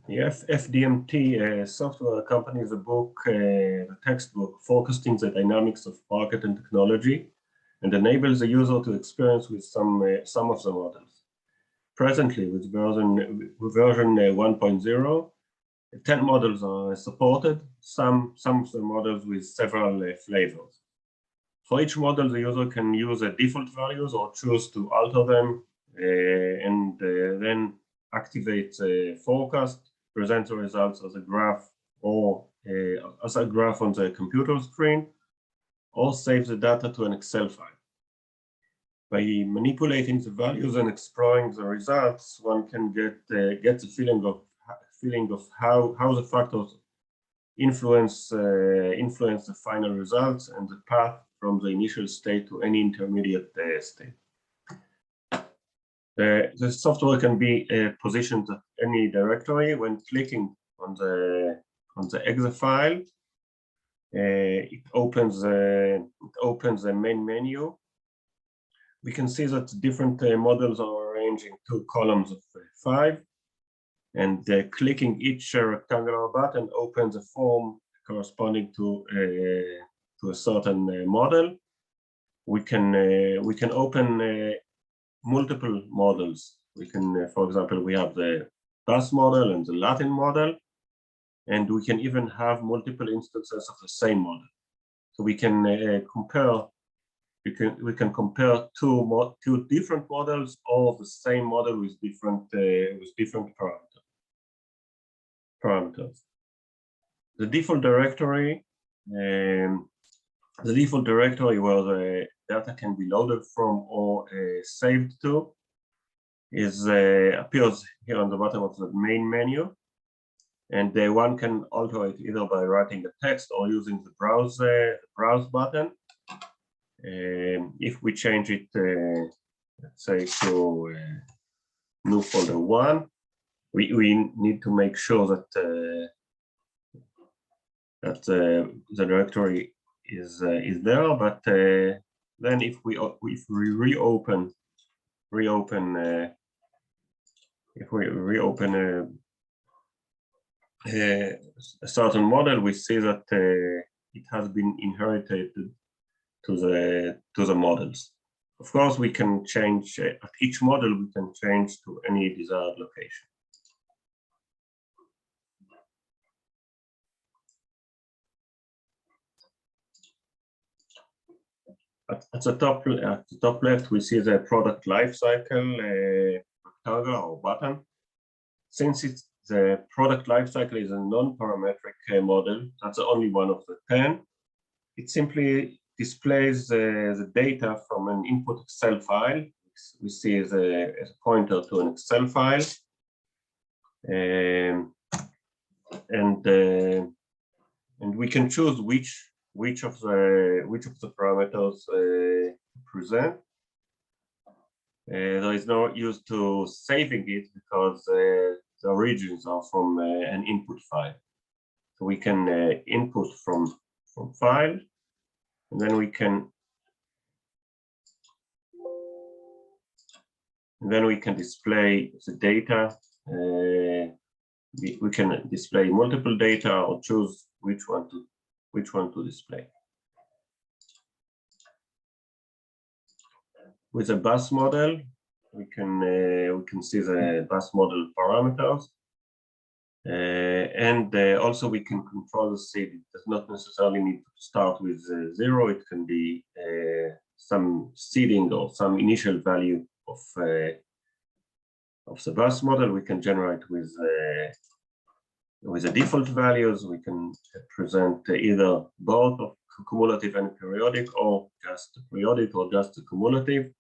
The FDMT software accompanies a book, the textbook, focusing the dynamics of market and technology, and enables the user to experience with some of the models. Presently, with version 1.0, 10 models are supported, some of the models with several flavors. For each model, the user can use the default values or choose to alter them, and then activate the forecast, present the results as a graph or as a graph on the computer screen, or save the data to an Excel file. By manipulating the values and exploring the results, one can get the feeling of how the factors influence the final results and the path from the initial state to any intermediate state. The software can be positioned at any directory. When clicking on the exe file, it opens the main menu. We can see that different models are arranged in 2 columns of 5, and clicking each rectangular button opens a form corresponding to a certain model. We can open multiple models. We can, for example, we have the Bus model and the Latin model, and we can even have multiple instances of the same model. So we can compare. We can compare two different models or the same model with different parameters. The default directory where the data can be loaded from or saved to appears here on the bottom of the main menu, and one can alter it either by writing the text or using the browse button. If we change it, let's say to new folder 1, we need to make sure that the directory is there. But then if we reopen a certain model, we see that it has been inherited to the models. Of course, we can change at each model. We can change to any desired location. At the top left, we see the product lifecycle rectangle or button. Since the product lifecycle is a non-parametric model, that's only one of the 10. It simply displays the data from an input Excel file. We see as a pointer to an Excel file, and we can choose which of the parameters present. There is no use to saving it because the origins are from an input file. So we can input from file, and then we can display the data. We can display multiple data or choose which one to display. With a bus model, we can see the bus model parameters, and also we can control the seed. It does not necessarily need to start with 0. It can be some seeding or some initial value of the bus model. We can generate with the default values. We can present either both of cumulative and periodic, or just periodic or just cumulative.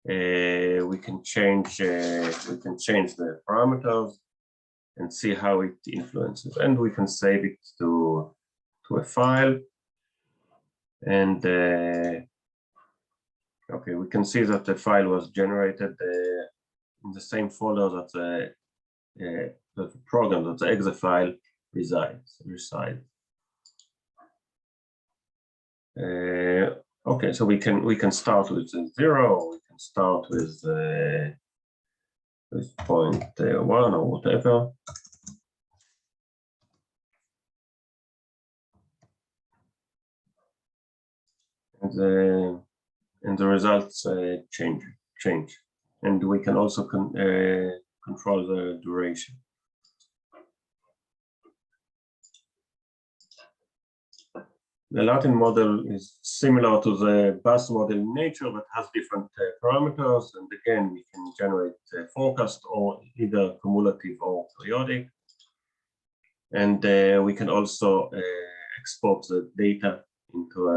We can change the parameters and see how it influences, and we can save it to a file. And okay, we can see that the file was generated in the same folder that the program, that the exe file resides. Okay, so we can start with 0. We can start with with 0.1 or whatever. And the results change, and we can also control the duration. The Latin model is similar to the bus model in nature, but has different parameters. And again, we can generate forecast or either cumulative or periodic. And we can also export the data into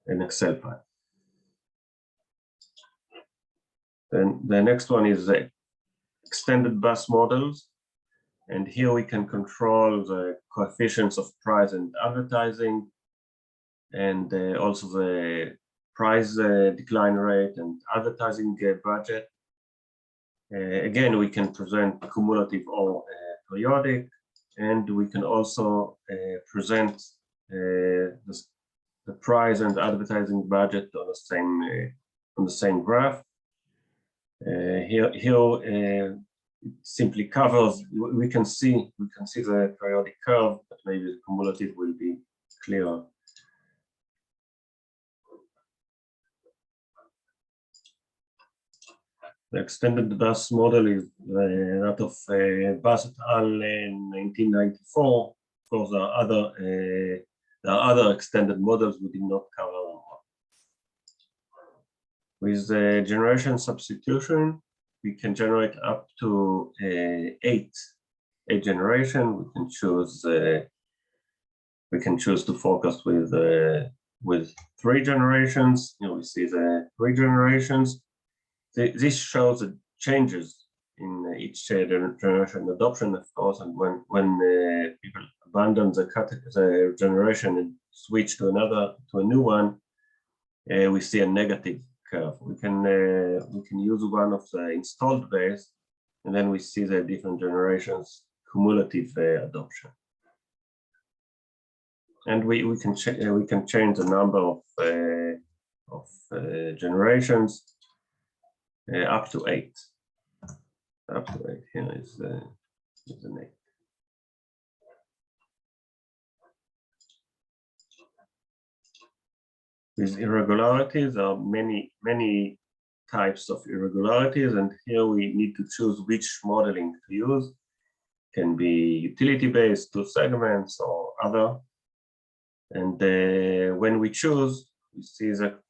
an Excel file. Then the next one is the extended bus models. And here we can control the coefficients of price and advertising, and also the price decline rate and advertising budget. Again, we can present cumulative or periodic, and we can also present the price and advertising budget on the same graph. Here it simply covers. We can see the periodic curve, but maybe the cumulative will be clearer. The extended bus model is that of Bus et al. In 1994. Of course, there are other extended models we did not cover. With generation substitution, we can generate up to eight generation. We can choose to forecast with 3 generations. We see the 3 generations. This shows the changes in each generation adoption, of course, and when people abandon the generation and switch to a new one, we see a negative curve. We can use one of the installed base, and then we see the different generations cumulative adoption. And we can change the number of generations up to 8. Up to 8. Here is an 8. With irregularities, there are many types of irregularities, and here we need to choose which modeling to use. Can be utility-based, 2 segments, or other. And when we choose, we see the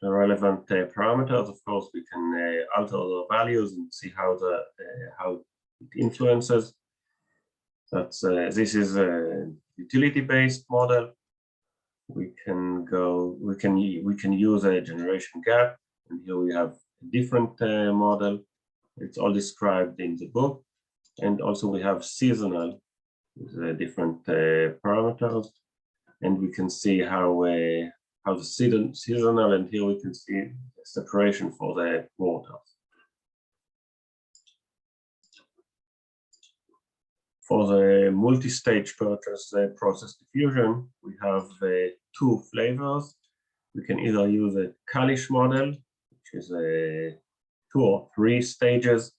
relevant parameters. Of course, we can alter the values and see how it influences. This is a utility-based model. We can use a generation gap, and here we have a different model. It's all described in the book, and also we have seasonal with different parameters, and we can see how the seasonal, and here we can see separation for the quarters. For the multi-stage purchase process diffusion, we have 2 flavors. We can either use a Kalish model, which is 2 or 3 stages,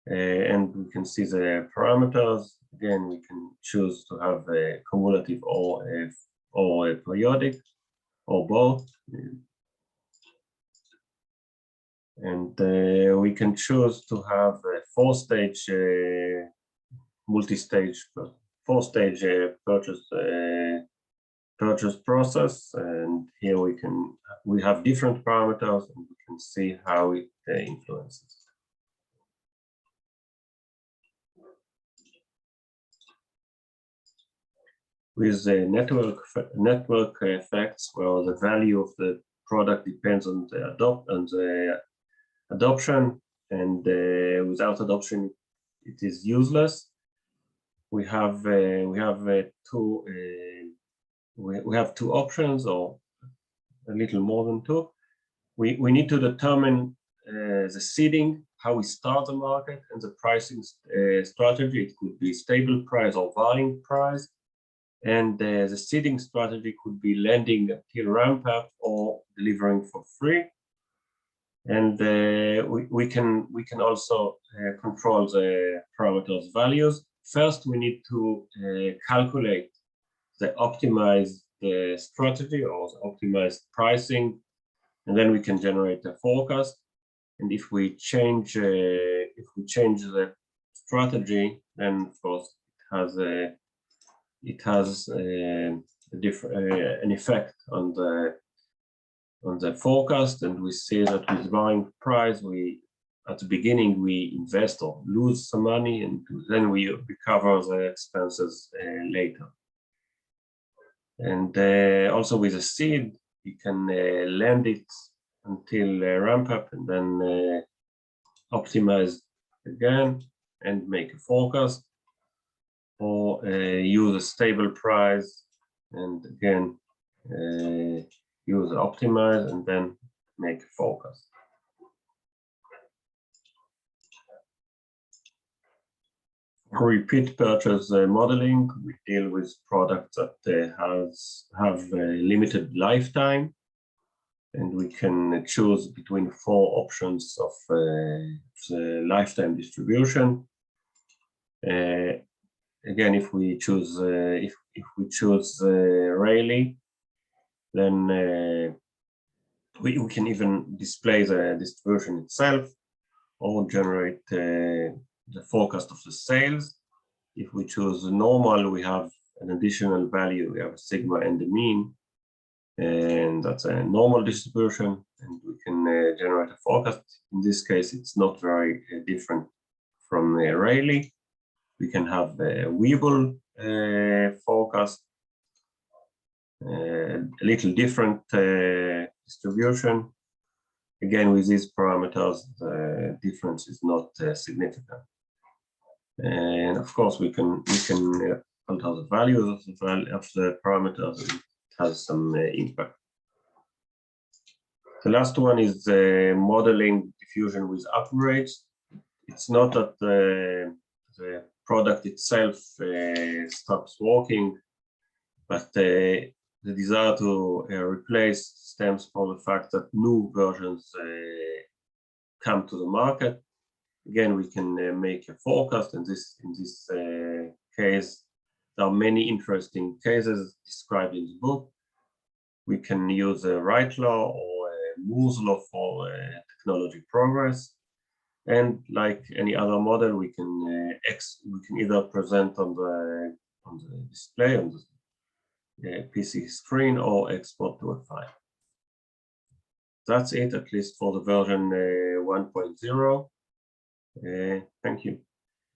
and we can see the parameters. Again, we can choose to have a cumulative or a periodic, or both. And we can choose to have a 4-stage multi-stage, 4-stage purchase process, and here we have different parameters, and we can see how it influences. With the network effects, where the value of the product depends on the adoption, and without adoption, it is useless. We have 2 options, or a little more than 2. We need to determine the seeding, how we start the market, and the pricing strategy. It could be stable price or volume price. And the seeding strategy could be lending until ramp up or delivering for free. And we can also control the parameters values. First, we need to calculate the optimized strategy or the optimized pricing, and then we can generate a forecast. And if we change the strategy, then of course it has an effect on the forecast, and we see that with varying price, at the beginning we invest or lose some money, and then we recover the expenses later. And also with a seed, you can lend it until ramp up, and then optimize again and make a forecast, or use a stable price and again use optimize and then make a forecast. For repeat purchase modeling, we deal with products that have a limited lifetime, and we can choose between 4 options of the lifetime distribution. Again, if we choose Rayleigh, then we can even display the distribution itself or generate the forecast of the sales. If we choose normal, we have an additional value. We have a sigma and a mean, and that's a normal distribution, and we can generate a forecast. In this case, it's not very different from Rayleigh. We can have a Weibull forecast, a little different distribution. Again, with these parameters, the difference is not significant. And of course, we can alter the values of the parameters. It has some impact. The last one is modeling diffusion with upgrades. It's not that the product itself stops working, but the desire to replace stems from the fact that new versions come to the market. Again, we can make a forecast, and in this case, there are many interesting cases described in the book. We can use a Wright law or a Moore's law for technology progress. And like any other model, we can either present on the display on the PC screen or export to a file. That's it, at least for the version 1.0. Thank you.